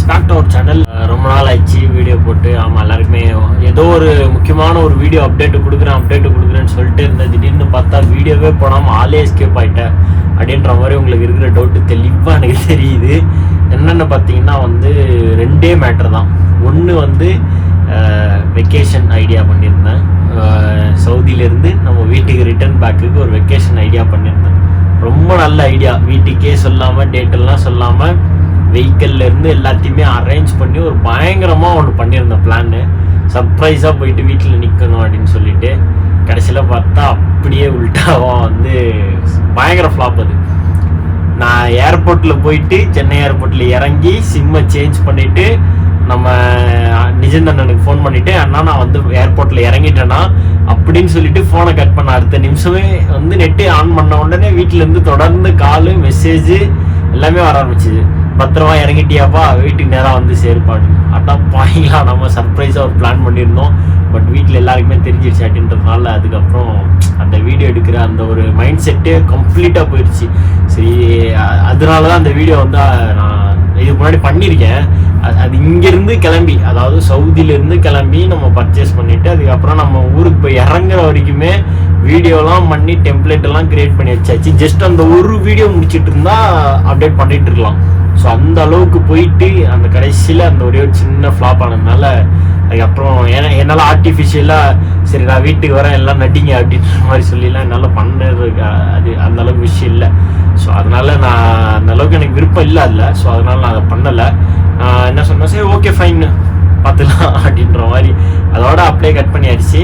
Back to our channel. ரொம்ப நாள் ஆயிடுச்சு வீடியோ போட்டு. ஆமாம், எல்லாருக்குமே ஏதோ ஒரு முக்கியமான ஒரு வீடியோ அப்டேட்டு கொடுக்குறேன்னு சொல்லிட்டு இருந்தேன். திடீர்னு பார்த்தா வீடியோவே போடாமல் ஆளே எஸ்கேப் ஆகிட்டேன் அப்படின்ற மாதிரி உங்களுக்கு இருக்கிற டவுட்டு தெளிவாக எனக்கு தெரியுது. என்னென்னு பார்த்தீங்கன்னா ரெண்டே மேட்ரு தான். ஒன்று வெக்கேஷன் ஐடியா பண்ணியிருந்தேன். சவுதியிலேருந்து நம்ம வீட்டுக்கு ரிட்டர்ன் பேக்குக்கு ஒரு வெக்கேஷன் ஐடியா பண்ணியிருந்தேன். ரொம்ப நல்ல ஐடியா. வீட்டுக்கே சொல்லாமல், டேட்டெல்லாம் சொல்லாமல், வெஹிக்கிள்லேருந்து எல்லாத்தையுமே அரேஞ்ச் பண்ணி ஒரு பயங்கரமாக ஒன்று பண்ணியிருந்தேன் பிளான்னு. சர்ப்ரைஸாக போயிட்டு வீட்டில் நிற்கணும் அப்படின்னு சொல்லிட்டு கடைசியில் பார்த்தா அப்படியே உள்டாவாக பயங்கர ஃப்ளாப். அது நான் ஏர்போர்ட்டில் போயிட்டு சென்னை ஏர்போர்ட்டில் இறங்கி சிம்மை சேஞ்ச் பண்ணிவிட்டு நம்ம நிஜந்த் அண்ணனுக்கு ஃபோன் பண்ணிவிட்டு, அண்ணா நான் ஏர்போர்ட்டில் இறங்கிட்டேன்னா அப்படின்னு சொல்லிட்டு ஃபோனை கட் பண்ண அடுத்த நிமிஷமே நெட்டு ஆன் பண்ண உடனே வீட்டிலேருந்து தொடர்ந்து காலு மெசேஜு எல்லாமே வர ஆரம்பிச்சிது. பத்திரமா இறங்கிட்டியாப்பா, வீட்டுக்கு நேராக சேருப்பாடு. அட்டா பாயிங்களா, நம்ம சர்ப்ரைஸாக ஒரு பிளான் பண்ணியிருந்தோம். பட் வீட்டில் எல்லாருக்குமே தெரிஞ்சிருச்சு அப்படின்றதுனால அதுக்கப்புறம் அந்த வீடியோ எடுக்கிற அந்த ஒரு மைண்ட் செட்டே கம்ப்ளீட்டாக போயிடுச்சு. சரி, அதனால தான் அந்த வீடியோ நான் இதுக்கு முன்னாடி பண்ணியிருக்கேன். அது இங்கேருந்து கிளம்பி, அதாவது சவுதியிலேருந்து கிளம்பி நம்ம பர்ச்சேஸ் பண்ணிவிட்டு அதுக்கப்புறம் நம்ம ஊருக்கு போய் இறங்குற வரைக்குமே வீடியோலாம் பண்ணி டெம்ப்ளேட்டெல்லாம் க்ரியேட் பண்ணி வச்சாச்சு. ஜஸ்ட் அந்த ஒரு வீடியோ முடிச்சுட்டு இருந்தால் அப்டேட் பண்ணிகிட்டு இருக்கலாம். ஸோ அந்த அளவுக்கு போயிட்டு அந்த கடைசியில் அந்த ஒரே ஒரு சின்ன ஃப்ளாப் ஆனதுனால அதுக்கப்புறம் என்னால் ஆர்டிஃபிஷியலாக சரி நான் வீட்டுக்கு வரேன் எல்லாம் நட்டிங்க அப்படின்ற மாதிரி சொல்லிலாம் என்னால் பண்ணுறதுக்கு அது அந்த அளவுக்கு விஷயம் இல்லை. ஸோ அதனால் நான் அந்த அளவுக்கு எனக்கு விருப்பம் இல்லை அதில். ஸோ அதனால் நான் அதை பண்ணலை. என்ன சொன்னேன், சரி ஓகே ஃபைன் பார்த்துக்கலாம் அப்படின்ற மாதிரி அதோட அப்படியே கட் பண்ணி அடிச்சு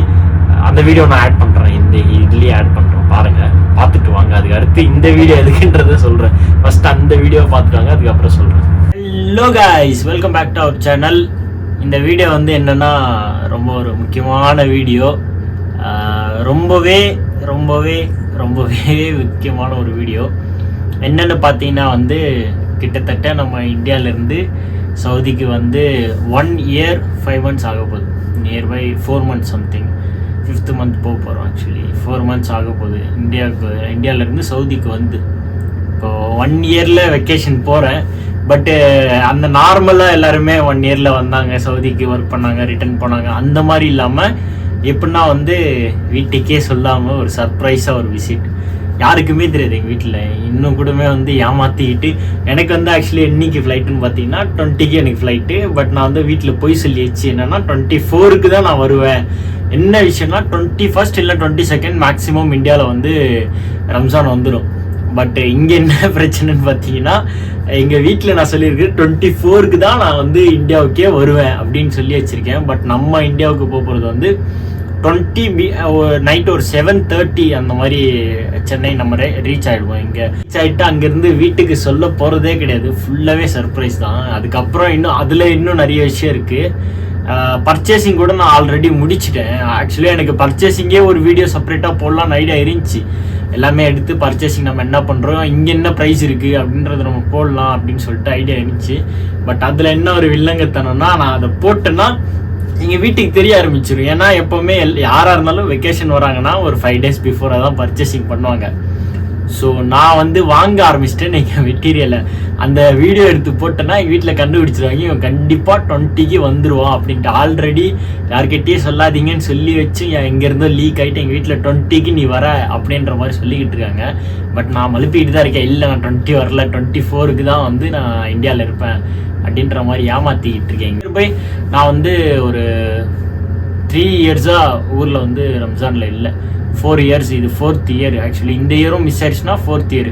அந்த வீடியோ நான் ஆட் பண்ணுறேன். இந்த இதுலேயே ஆட் பண்ணுறேன், பாருங்கள், பார்த்துட்டு வாங்க. அதுக்கு அடுத்து இந்த வீடியோ எதுக்குன்றதை சொல்கிறேன். ஃபஸ்ட்டு அந்த வீடியோ பார்த்துட்டு வாங்க, அதுக்கப்புறம் சொல்கிறேன். Hello guys, welcome back to our channel. இந்த வீடியோ என்னென்னா ரொம்ப ஒரு முக்கியமான வீடியோ. ரொம்பவே ரொம்பவே ரொம்பவே முக்கியமான ஒரு வீடியோ. என்னென்னு பார்த்தீங்கன்னா கிட்டத்தட்ட நம்ம இந்தியாவிலேருந்து சவுதிக்கு 1 year 5 months ஆக போகுது. Nearby 4 months something, 5th month போக போகிறோம். ஆக்சுவலி 4 months ஆக போகுது இந்தியாவிலேருந்து சவுதிக்கு இப்போது 1 yearல வெக்கேஷன் போகிறேன். பட்டு அந்த நார்மலாக எல்லாருமே 1 yearல வந்தாங்க, சவுதிக்கு ஒர்க் பண்ணாங்க, ரிட்டர்ன் போனாங்க. அந்த மாதிரி இல்லாமல் எப்படின்னா வீட்டுக்கே சொல்லாமல் ஒரு சர்ப்ரைஸாக ஒரு விசிட். யாருக்குமே தெரியாது எங்கள் வீட்டில். இன்னும் கூடமே ஏமாற்றிக்கிட்டு எனக்கு ஆக்சுவலி என்னைக்கு ஃப்ளைட்டுன்னு பார்த்தீங்கன்னா 20க்கு எனக்கு ஃப்ளைட்டு. பட் நான் வீட்டில் போய் சொல்லிடுச்சு என்னென்னா 24க்கு தான் நான் வருவேன். என்ன விஷயம்னா 21st இல்லை 22nd மேக்ஸிமம் இந்தியாவில் ரம்ஜான் வந்துடும். பட் இங்கே என்ன பிரச்சனைன்னு பார்த்தீங்கன்னா எங்கள் வீட்டில் நான் சொல்லியிருக்கேன் 24க்கு தான் நான் இந்தியாவுக்கே வருவேன் அப்படின்னு சொல்லி வச்சுருக்கேன். பட் நம்ம இந்தியாவுக்கு போகிறது 20 நைட் ஒரு 7:30 அந்த மாதிரி சென்னை நம்ம ரீச் ஆகிடுவோம். இங்கே ரீச் ஆகிட்டு அங்கேருந்து வீட்டுக்கு சொல்ல போகிறதே கிடையாது, ஃபுல்லாகவே சர்ப்ரைஸ் தான். அதுக்கப்புறம் அதில் இன்னும் நிறைய விஷயம் இருக்குது. பர்ச்சேசிங் கூட நான் ஆல்ரெடி முடிச்சிட்டேன். ஆக்சுவலி எனக்கு பர்ச்சேசிங்கே ஒரு வீடியோ செப்பரேட்டாக போடலான்னு ஐடியா இருந்துச்சு. எல்லாமே எடுத்து பர்ச்சேசிங் நம்ம என்ன பண்ணுறோம், இங்கே என்ன ப்ரைஸ் இருக்குது அப்படின்றத நம்ம போடலாம் அப்படின்னு சொல்லிட்டு ஐடியா இருந்துச்சு. பட் அதில் என்ன ஒரு வில்லங்கத்தனம்னா, நான் அதை போட்டேன்னா எங்கள் வீட்டுக்கு தெரிய ஆரம்பிச்சிடும். ஏன்னா எப்போவுமே யாராக இருந்தாலும் வெக்கேஷன் வராங்கன்னா ஒரு 5 days பிஃபோராக தான் பர்ச்சேசிங் பண்ணுவாங்க. ஸோ நான் வாங்க ஆரம்பிச்சிட்டேன் எங்கள் மெட்டீரியலை. அந்த வீடியோ எடுத்து போட்டேன்னா எங்கள் வீட்டில் கண்டுபிடிச்சிருவாங்க, இவன் கண்டிப்பாக 20க்கு வந்துடுவான் அப்படின்ட்டு. ஆல்ரெடி யார்கிட்டயே சொல்லாதீங்கன்னு சொல்லி வச்சு எங்கேருந்தோ லீக் ஆகிட்டு எங்கள் வீட்டில் 20க்கு நீ வர அப்படின்ற மாதிரி சொல்லிக்கிட்டு இருக்காங்க. பட் நான் மழுப்பிக்கிட்டு தான் இருக்கேன், இல்லை நான் 20 வரல, 24க்கு தான் நான் இந்தியாவில் இருப்பேன் அப்படின்ற மாதிரி ஏமாற்றிக்கிட்டு இருக்கேன். இங்கே போய் நான் ஒரு 3 yearsஆக ஊரில் ரம்ஜானில் இல்லை. 4 years, இது 4th year. ஆக்சுவலி இந்த இயரும் மிஸ் ஆயிடுச்சுன்னா 4th year.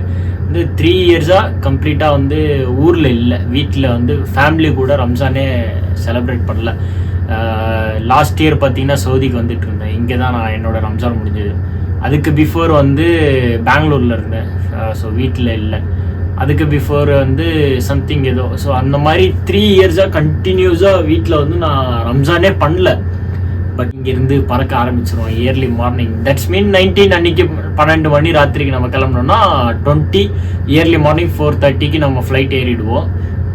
3 yearsஆக கம்ப்ளீட்டாக ஊரில் இல்லை. வீட்டில் ஃபேமிலி கூட ரம்ஜானே செலிப்ரேட் பண்ணல. லாஸ்ட் இயர் பார்த்தீங்கன்னா சவுதிக்கு வந்துட்டு இருந்தேன். இங்கே தான் நான் என்னோடய ரம்ஜான் முடிஞ்சது. அதுக்கு பிஃபோர் பெங்களூரில் இருந்தேன். ஸோ வீட்டில் இல்லை. அதுக்கு பிஃபோர் சம்திங் ஏதோ. ஸோ அந்த மாதிரி 3 yearsஆக கண்டினியூஸாக வீட்டில் நான் ரம்ஜானே பண்ணல. பட் இங்கேருந்து பறக்க ஆரம்பிச்சிருவோம் இயர்லி மார்னிங். தட்ஸ் மீன் 19 அன்றைக்கி 12 மணி ராத்திரிக்கு நம்ம கிளம்புனோம்னா 20 இயர்லி மார்னிங் 4:30க்கு நம்ம ஃப்ளைட் ஏறிடுவோம்.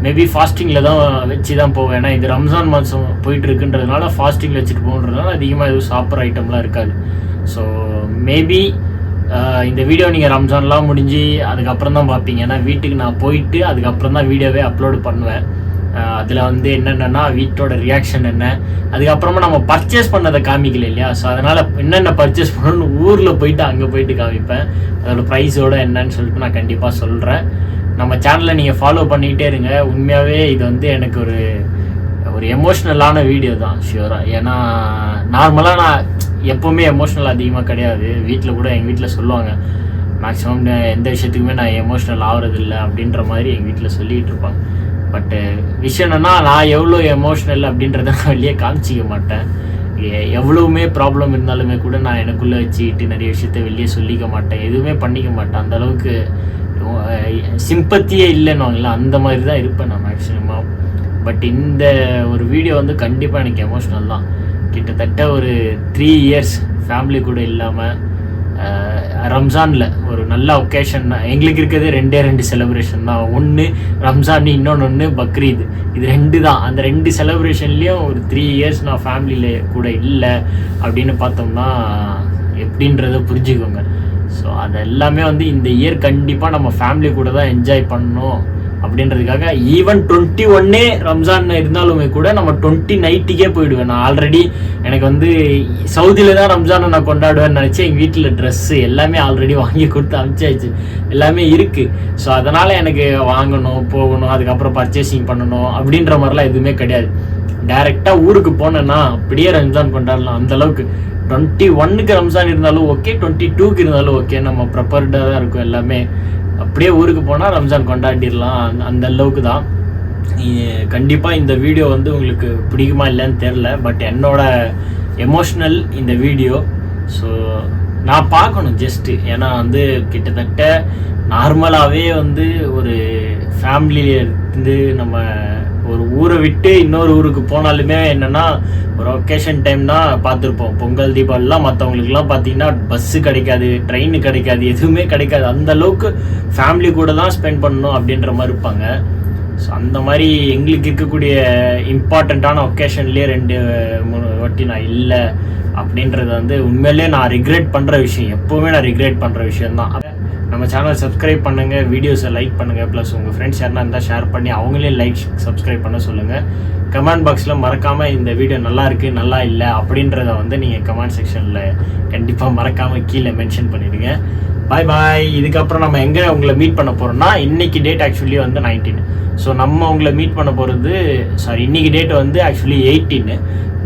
மேபி ஃபாஸ்டிங்கில் தான் வச்சு தான் போவேன். ஏன்னா இது ரம்ஜான் மாதம் போயிட்டு இருக்குன்றதுனால ஃபாஸ்டிங்கில் வச்சுட்டு போகிறதுனால அதிகமாக எதுவும் சாப்பிட்ற ஐட்டம்லாம் இருக்காது. ஸோ மேபி இந்த வீடியோ நீங்கள் ரம்ஜான்லாம் முடிஞ்சு அதுக்கப்புறம் தான் பார்ப்பீங்க. ஏன்னா வீட்டுக்கு நான் போயிட்டு அதுக்கப்புறம் தான் வீடியோவே அப்லோடு பண்ணுவேன். அதில் வந்து என்னென்னா வீட்டோட ரியாக்ஷன் என்ன, அதுக்கப்புறமா நம்ம பர்ச்சேஸ் பண்ணதை காமிக்கல இல்லையா. ஸோ அதனால் என்னென்ன பர்ச்சேஸ் பண்ணணும்னு ஊரில் போயிட்டு அங்கே போயிட்டு காமிப்பேன். அதோட ப்ரைஸோடு என்னன்னு சொல்லிட்டு நான் கண்டிப்பாக சொல்கிறேன். நம்ம சேனலை நீங்கள் ஃபாலோ பண்ணிக்கிட்டே இருங்க. உண்மையாகவே இது வந்து எனக்கு ஒரு எமோஷ்னலான வீடியோ தான் ஷியூராக. ஏன்னா நார்மலாக நான் எப்போவுமே எமோஷ்னல் அதிகமாக கிடையாது. வீட்டில் கூட எங்கள் வீட்டில் சொல்லுவாங்க, மேக்ஸிமம் எந்த விஷயத்துக்குமே நான் எமோஷ்னல் ஆகிறதில்லை அப்படின்ற மாதிரி எங்கள் வீட்டில் சொல்லிகிட்டு இருப்பாங்க. பட்டு விஷயம் என்னென்னா, நான் எவ்வளோ எமோஷ்னல் அப்படின்றத நான் வெளியே காமிச்சிக்க மாட்டேன். எவ்வளவுமே ப்ராப்ளம் இருந்தாலுமே கூட நான் எனக்குள்ளே வச்சுக்கிட்டு நிறைய விஷயத்த வெளியே சொல்லிக்க மாட்டேன், எதுவுமே பண்ணிக்க மாட்டேன். அந்தளவுக்கு சிம்பத்தியே இல்லைன்னு அந்த மாதிரி தான் இருப்பேன் நான் மேக்ஸிமம். பட் இந்த ஒரு வீடியோ வந்து கண்டிப்பாக எனக்கு எமோஷ்னல் தான். கிட்டத்தட்ட ஒரு 3 இயர்ஸ் ஃபேமிலி கூட இல்லாமல் ரம்ஜானில் ஒரு நல்ல ஒகேஷன். எங்களுக்கு இருக்கிறது 2 செலிப்ரேஷன் தான். ஒன்று ரம்ஜான், இன்னொன்று பக்ரீத். இது 2 தான். அந்த 2 செலிப்ரேஷன்லேயும் ஒரு 3 இயர்ஸ் நான் ஃபேமிலியில் கூட இல்லை அப்படின்னு பார்த்தோம்னா எப்படின்றத புரிஞ்சுக்கோங்க. ஸோ அது எல்லாமே வந்து இந்த இயர் கண்டிப்பாக நம்ம ஃபேமிலி கூட தான் என்ஜாய் பண்ணணும் அப்படின்றதுக்காக. ஈவன் 21 ரம்ஜான் இருந்தாலுமே கூட நம்ம 20 நைட்டுக்கே போயிடுவேன். நான் ஆல்ரெடி எனக்கு வந்து சவுதியில் தான் ரம்ஜானை நான் கொண்டாடுவேன்னு நினச்சி எங்கள் வீட்டில் ட்ரெஸ்ஸு எல்லாமே ஆல்ரெடி வாங்கி கொடுத்து அனுப்பிச்சாச்சு, எல்லாமே இருக்குது. ஸோ அதனால் எனக்கு வாங்கணும், போகணும், அதுக்கப்புறம் பர்ச்சேசிங் பண்ணணும் அப்படின்ற மாதிரிலாம் எதுவுமே கிடையாது. டைரெக்டாக ஊருக்கு போனேன்னா அப்படியே ரம்ஜான் கொண்டாடலாம். அந்தளவுக்கு 21க்கு ரம்ஜான் இருந்தாலும் ஓகே, 22க்கு இருந்தாலும் ஓகே, நம்ம ப்ரிப்பேர்டாக தான் இருக்கும் எல்லாமே. அப்படியே ஊருக்கு போனால் ரம்ஜான் கொண்டாடிடலாம், அந்த அளவுக்கு தான். கண்டிப்பாக இந்த வீடியோ வந்து உங்களுக்கு பிடிக்குமா இல்லைன்னு தெரில, பட் என்னோட எமோஷ்னல் இந்த வீடியோ. ஸோ நான் பார்க்கணும் ஜஸ்ட்டு. ஏன்னா வந்து கிட்டத்தட்ட நார்மலாகவே வந்து ஒரு ஃபேமிலியிலேருந்து நம்ம ஒரு ஊரை விட்டு இன்னொரு ஊருக்கு போனாலுமே என்னென்னா ஒரு ஒகேஷன் டைம்னா பார்த்துருப்போம். பொங்கல், தீபாவளிலாம் மற்றவங்களுக்குலாம் பார்த்தீங்கன்னா பஸ்ஸு கிடைக்காது, ட்ரெயின் கிடைக்காது, எதுவுமே கிடைக்காது. அந்தளவுக்கு ஃபேமிலி கூட தான் ஸ்பெண்ட் பண்ணணும் அப்படின்ற மாதிரி இருப்பாங்க. ஸோ அந்த மாதிரி எங்களுக்கு இருக்கக்கூடிய இம்பார்ட்டண்ட்டான ஒகேஷன்லேயே 2-3 வாட்டி நான் இல்லை அப்படின்றது வந்து உண்மையிலே நான் ரிக்ரெட் பண்ணுற விஷயம். எப்போவுமே நான் ரிக்ரெட் பண்ணுற விஷயந்தான். நம்ம சேனலை சப்ஸ்கிரைப் பண்ணுங்கள், வீடியோஸை லைக் பண்ணுங்கள், ப்ளஸ் உங்கள் ஃப்ரெண்ட்ஸ் யாருன்னா இருந்தால் ஷேர் பண்ணி அவங்களே லைக் சப்ஸ்கிரைப் பண்ண சொல்லுங்கள். கமெண்ட் பாக்ஸில் மறக்காமல் இந்த வீடியோ நல்லா இருக்குது, நல்லா இல்லை அப்படின்றத வந்து நீங்கள் கமெண்ட் செக்ஷனில் கண்டிப்பாக மறக்காமல் கீழே மென்ஷன் பண்ணிவிடுங்க. பாய் பாய். இதுக்கப்புறம் நம்ம எங்கே உங்களை மீட் பண்ண போகிறோம்னா, இன்றைக்கி டேட் ஆக்சுவலி வந்து 19. ஸோ நம்ம உங்களை மீட் பண்ண போகிறது, இன்றைக்கி டேட் வந்து ஆக்சுவலி 18.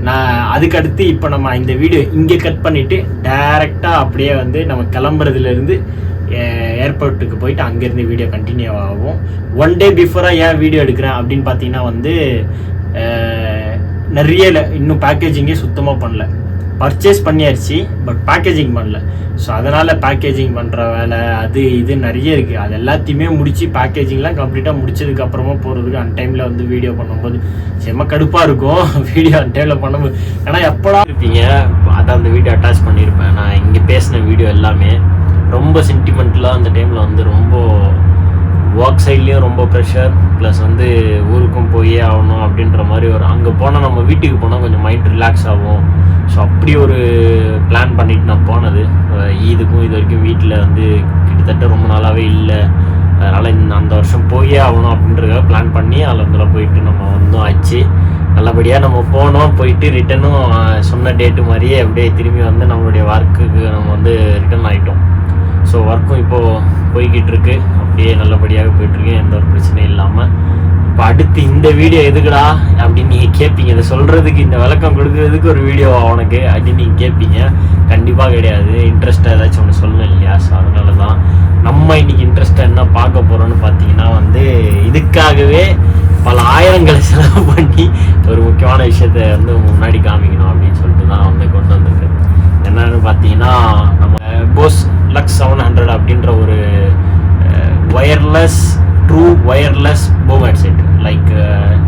நான் அதுக்கடுத்து இப்போ நம்ம இந்த வீடியோ இங்கே கட் பண்ணிவிட்டு டைரெக்டாக அப்படியே வந்து நம்ம கிளம்புறதுலேருந்து ஏர்போர்ட்டுக்கு போயிட்டு அங்கேருந்து வீடியோ கண்டினியூ ஆகும். 1 டே பிஃபோராக ஏன் வீடியோ எடுக்கிறேன் அப்படின்னு பார்த்தீங்கன்னா வந்து நிறைய இன்னும் பேக்கேஜிங்கே சுத்தமாக பண்ணல. பர்ச்சேஸ் பண்ணியாச்சு, பட் பேக்கேஜிங் பண்ணல. ஸோ அதனால் பேக்கேஜிங் பண்ணுற வேலை அது இது நிறைய இருக்குது. அது எல்லாத்தையுமே முடித்து பேக்கேஜிங்லாம் கம்ப்ளீட்டாக முடிச்சதுக்கப்புறமா போகிறதுக்கு அன்டைமில் வந்து வீடியோ பண்ணும்போது செம்ம கடுப்பாக இருக்கும். வீடியோ அன்டைமில் பண்ணும்போது ஏன்னா எப்படா இருப்பீங்க, அதை அந்த வீடியோ அட்டாச் பண்ணியிருப்பேன். நான் இங்கே பேசின வீடியோ எல்லாமே ரொம்ப சென்டிமெண்ட்லாம் அந்த டைமில் வந்து ரொம்ப ஒர்க் சைட்லேயும் ரொம்ப ப்ரெஷர், ப்ளஸ் வந்து ஊருக்கும் போயே ஆகணும் அப்படின்ற மாதிரி ஒரு அங்கே போனால் நம்ம வீட்டுக்கு போனால் கொஞ்சம் மைண்ட் ரிலாக்ஸ் ஆகும். ஸோ அப்படி ஒரு பிளான் பண்ணிட்டு நான் போனது. ஈதுக்கும் இது வரைக்கும் வீட்டில் வந்து கிட்டத்தட்ட ரொம்ப நாளாகவே இல்லை. அதனால் அந்த வருஷம் போயே ஆகணும் அப்படின்றத பிளான் பண்ணி அதில் போயிட்டு நம்ம வந்தோம் ஆச்சு. நல்லபடியாக நம்ம போனோம், போயிட்டு ரிட்டனும் சொன்ன டேட்டு மாதிரியே அப்படியே திரும்பி வந்து நம்மளுடைய ஒர்க்குக்கு நம்ம வந்து ரிட்டன் ஆகிட்டோம். ஸோ ஒர்க்கும் இப்போது போய்கிட்டு இருக்கு, அப்படியே நல்லபடியாக போயிட்டுருக்கு, எந்த ஒரு பிரச்சனையும் இல்லாமல். இப்போ அடுத்து இந்த வீடியோ எதுக்குடா அப்படின்னு நீங்கள் கேட்பீங்க. இதை சொல்கிறதுக்கு, இந்த விளக்கம் கொடுக்குறதுக்கு ஒரு வீடியோ உனக்கு அப்படின்னு நீங்கள் கேட்பீங்க. கண்டிப்பாக கிடையாது. இன்ட்ரெஸ்ட்டாக ஏதாச்சும் ஒன்று சொல்லணும் இல்லையா? ஸோ அதனால தான் நம்ம இன்றைக்கி இன்ட்ரெஸ்ட்டாக என்ன பார்க்க போகிறோன்னு பார்த்தீங்கன்னா வந்து இதுக்காகவே பல ஆயிரங்களை செலவு பண்ணி ஒரு முக்கியமான விஷயத்த வந்து முன்னாடி காமிக்கணும் அப்படின்னு சொல்லிட்டு தான் வந்து கொண்டு வந்திருக்கு. என்னன்னு பார்த்தீங்கன்னா, நம்ம போஸ் லக்ஸ் 700 அப்படின்ற ஒரு true wireless boom headset. Like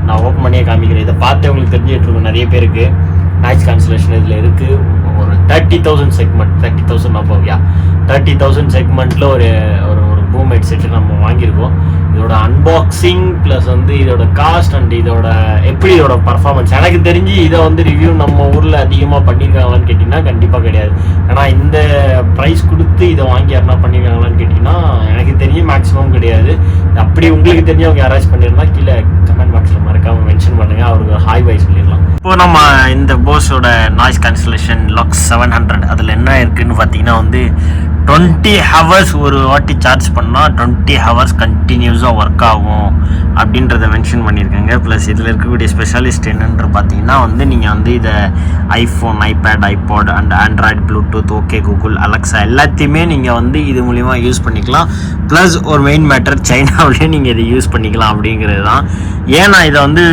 நான் ஓப்பன் பண்ணியே காமிக்கிறேன். இதை பார்த்து உங்களுக்கு தெரிஞ்சுட்டு இருக்கும் நிறைய பேருக்கு. நாய்ஸ் கேன்சலேஷன் இதில் இருக்குது. ஒரு 30,000 செக்மெண்ட், 30,000 செக்மெண்ட்டில் ஒரு ஒரு பூம் ஹெட்செட்டு நம்ம வாங்கியிருக்கோம். இதோட அன்பாக்சிங் ப்ளஸ் வந்து இதோட காஸ்ட் அண்ட் இதோட எப்படி இதோட பர்ஃபார்மன்ஸ், எனக்கு தெரிஞ்சு இதை வந்து ரிவ்யூ நம்ம ஊரில் அதிகமாக பண்ணியிருக்காங்களான்னு கேட்டிங்கன்னா கண்டிப்பாக கிடையாது. ஏன்னா இந்த ப்ரைஸ் கொடுத்து இதை வாங்கி யாருன்னா பண்ணியிருக்காங்களான்னு கேட்டிங்கன்னா எனக்கு தெரிஞ்சு மேக்ஸிமம் கிடையாது. அப்படி உங்களுக்கு தெரிஞ்சவங்க யாராச்சும் பண்ணியிருந்தா கீழே கமெண்ட் பாக்ஸில் மறக்காமல் மென்ஷன் பண்ணுங்கள். அவருக்கு ஹாய் பாய் சொல்லிடலாம். இப்போ நம்ம இந்த போஸோட நாய்ஸ் கேன்சலேஷன் லக்ஸ் 700 அதில் என்ன இருக்குதுன்னு பார்த்தீங்கன்னா வந்து 20 ஹவர்ஸ் ஒரு வாட்டி சார்ஜ் பண்ணால் 20 ஹவர்ஸ் கண்டினியூஸாக ஒர்க் ஆகும் அப்படின்றத மென்ஷன் பண்ணியிருக்காங்க. ப்ளஸ் இதில் இருக்கக்கூடிய ஸ்பெஷலிஸ்ட் என்னென்று பார்த்தீங்கன்னா வந்து நீங்கள் வந்து இதை iPhone, iPad, iPod and Android, Bluetooth, okay, Google, Alexa எல்லாத்தையுமே நீங்கள் வந்து இது மூலிமா யூஸ் பண்ணிக்கலாம். ப்ளஸ் ஒரு மெயின் மேட்டர், சைனாவிலேயே நீங்கள் இதை யூஸ் பண்ணிக்கலாம் அப்படிங்கிறது தான். ஏன் நான் இதை வந்து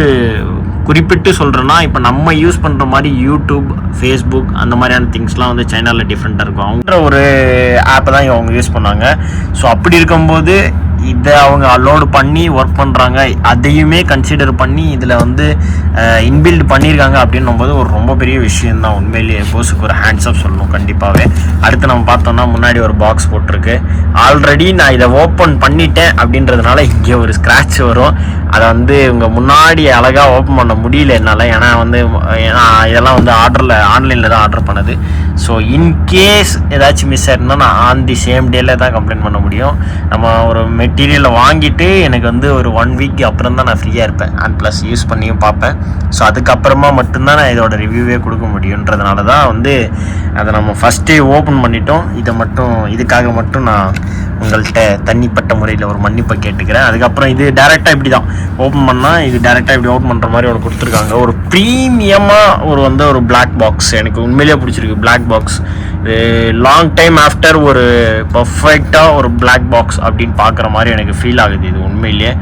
குறிப்பிட்டு சொல்கிறேன்னா, இப்போ நம்ம யூஸ் பண்ணுற மாதிரி யூடியூப், ஃபேஸ்புக் அந்த மாதிரியான திங்ஸ்லாம் வந்து சைனாவில் டிஃப்ரெண்ட்டாக இருக்கும். அவங்க ஒரு ஆப்பை தான் அவங்க யூஸ் பண்ணாங்க. ஸோ அப்படி இருக்கும்போது இதை அவங்க லோடு பண்ணி ஒர்க் பண்ணுறாங்க, அதையுமே கன்சிடர் பண்ணி இதில் வந்து இன்பில்ட் பண்ணியிருக்காங்க அப்படின்னும் போது ஒரு ரொம்ப பெரிய விஷயந்தான். உண்மையிலேயே போஸுக்கு ஒரு ஹேண்ட்ஸ்அப் சொல்லணும் கண்டிப்பாகவே. அடுத்து நம்ம பார்த்தோம்னா முன்னாடி ஒரு பாக்ஸ் போட்டிருக்கு. ஆல்ரெடி நான் இதை ஓப்பன் பண்ணிட்டேன் அப்படின்றதுனால இங்கே ஒரு ஸ்க்ராட்ச் வரும். அதை வந்து உங்கள் முன்னாடி அழகாக ஓப்பன் பண்ண முடியல என்னால். ஏன்னா இதெல்லாம் வந்து ஆன்லைனில் தான் ஆர்டர் பண்ணது. ஸோ இன்கேஸ் ஏதாச்சும் மிஸ் ஆயிருந்தா நான் ஆன் தி சேம் டேல தான் கம்ப்ளைண்ட் பண்ண முடியும். நம்ம ஒரு மெட்டீரியலை வாங்கிட்டு எனக்கு வந்து ஒரு 1 வீக் அப்புறம் தான் நான் ஃப்ரீயாக இருப்பேன். அண்ட் ப்ளஸ் யூஸ் பண்ணியும் பார்ப்பேன். ஸோ அதுக்கப்புறமா மட்டும்தான் நான் இதோட ரிவ்யூவே கொடுக்க முடியுன்றதுனால தான் வந்து அதை நம்ம ஃபஸ்ட்டே ஓப்பன் பண்ணிட்டோம். இதுக்காக மட்டும் நான் உங்கள்கிட்ட தனிப்பட்ட முறையில் ஒரு மன்னிப்பை கேட்டுக்கிறேன். அதுக்கப்புறம் இது டேரெக்டாக இப்படி தான் ஓப்பன் பண்ணால் இது டேரெக்டாக இப்படி ஓப்பன் பண்ணுற மாதிரி ஒன்று கொடுத்துருக்காங்க. ஒரு ப்ரீமியமாக ஒரு பிளாக் பாக்ஸ் எனக்கு உண்மையிலேயே பிடிச்சிருக்கு. Black box long time after ஒரு பர்ஃபெக்டாக ஒரு பிளாக் பாக்ஸ் அப்படின்னு பார்க்குற மாதிரி எனக்கு ஃபீல் ஆகுது. இது உண்மையிலேயே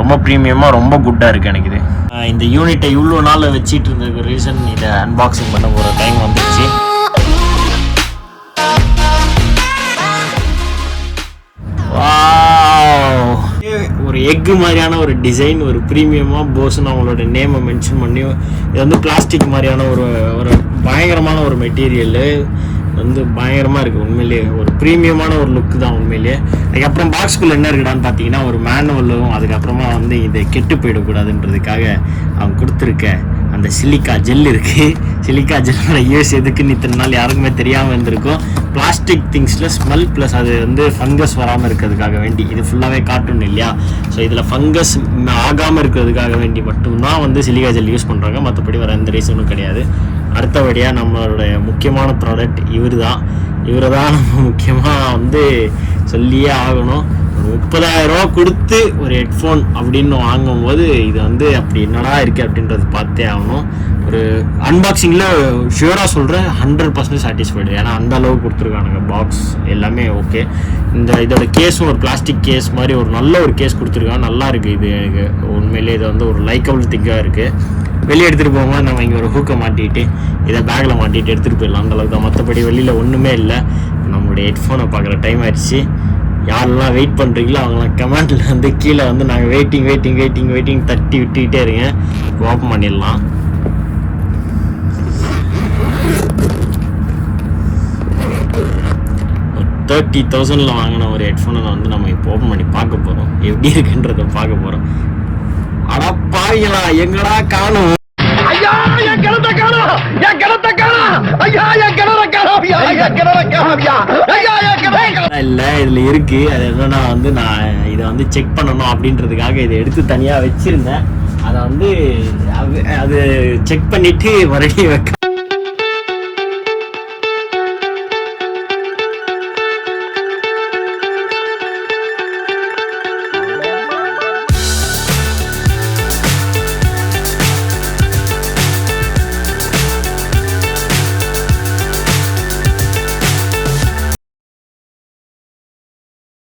ரொம்ப ப்ரீமியமாக ரொம்ப குட்டாக இருக்குது எனக்கு இது. இந்த யூனிட்டை இவ்வளோ நாள் வச்சிட்டு இருந்ததுக்கு ரீசன் இதை அன்பாக்சிங் பண்ண போகிற டைம் வந்துடுச்சு. ஒரு எக்கு மாதிரியான ஒரு டிசைன், ஒரு ப்ரீமியமாக போஸ்ன்னு அவங்களோட நேமை மென்ஷன் பண்ணி, இது வந்து பிளாஸ்டிக் மாதிரியான ஒரு பயங்கரமான ஒரு மெட்டீரியலு வந்து பயங்கரமாக இருக்குது. உண்மையிலேயே ஒரு ப்ரீமியமான ஒரு லுக்கு தான் உண்மையிலேயே. அதுக்கப்புறம் பாக்ஸ்குள்ளே என்ன இருக்குடான்னு பார்த்தீங்கன்னா ஒரு மேனுவலும், அதுக்கப்புறமா வந்து இதை கெட்டு போயிடக்கூடாதுன்றதுக்காக அவங்க கொடுத்துருக்க அந்த சிலிக்கா ஜெல் இருக்குது. சிலிக்கா ஜெல்லோட யூஸ் எதுக்குன்னு இத்தனை நாள் யாருக்குமே தெரியாமல் இருந்திருக்கும். பிளாஸ்டிக் திங்ஸில் ஸ்மெல் ப்ளஸ் அது வந்து ஃபங்கஸ் வராமல் இருக்கிறதுக்காக வேண்டி, இது ஃபுல்லாகவே கார்ட்டூன் இல்லையா, ஸோ இதில் ஃபங்கஸ் ஆகாமல் இருக்கிறதுக்காக வேண்டி மட்டும்தான் வந்து சிலிக்கா ஜெல் யூஸ் பண்ணுறாங்க. மற்றபடி வேறு எந்த ரீசனும் கிடையாது. அடுத்தபடியாக நம்மளுடைய முக்கியமான ப்ராடக்ட் இவரை தான் நம்ம முக்கியமாக வந்து சொல்லியே ஆகணும். ஒரு 30,000 கொடுத்து ஒரு ஹெட்ஃபோன் அப்படின்னு வாங்கும்போது இது வந்து அப்படி என்னடா இருக்குது அப்படின்றது பார்த்தே ஆகணும். ஒரு அன்பாக்சிங்கில் ஷியூராக சொல்கிறேன் 100% சாட்டிஸ்ஃபைடு. ஏன்னா அந்த அளவுக்கு கொடுத்துருக்கானுங்க. பாக்ஸ் எல்லாமே ஓகே. இதோட கேஸும் ஒரு பிளாஸ்டிக் கேஸ் மாதிரி ஒரு நல்ல ஒரு கேஸ் கொடுத்துருக்காங்க. நல்லா இருக்குது. இது எனக்கு உண்மையிலே இது வந்து ஒரு லைக்கபிள் திங்காக இருக்குது. வெளியே எடுத்துகிட்டு போகும்போது நம்ம இங்கே ஒரு ஹூக்கை மாட்டிட்டு இதை பேக்கில் மாட்டிட்டு எடுத்துகிட்டு போயிடலாம். அந்தளவுக்கு தான். மற்றபடி வெளியில் ஒன்றுமே இல்லை. நம்மளுடைய ஹெட்ஃபோனை பார்க்குற டைம் ஆயிடுச்சு. யாரெல்லாம் வெயிட் பண்ணுறீங்களோ அவங்களாம் கமெண்டில் வந்து கீழே வந்து நாங்கள் வெயிட்டிங் தட்டி விட்டுக்கிட்டே இருங்க. ஓப்பன் பண்ணிடலாம். $30,000 வாங்கின ஒரு ஹெட்ஃபோனை வந்து நம்ம இப்போ ஓப்பன் பண்ணி பார்க்க போகிறோம். எப்படி இருக்குன்றதை பார்க்க போகிறோம். அடா பாவிங்களா, எங்கடா காணும்? ஐயா என் கிணத்தை காணோம், என் கிணத்தை காணோம், ஐயா என் கிணற காணோம், ஐயா என் கிணற காணோம், ஐயா என் கிணற காணோம். இல்ல இதுல இருக்கு. அது என்னன்னா வந்து நான் இதை வந்து செக் பண்ணணும் அப்படின்றதுக்காக இதை எடுத்து தனியா வச்சிருந்தேன். அதை வந்து அது செக் பண்ணிட்டு மறுபடியும் வைக்க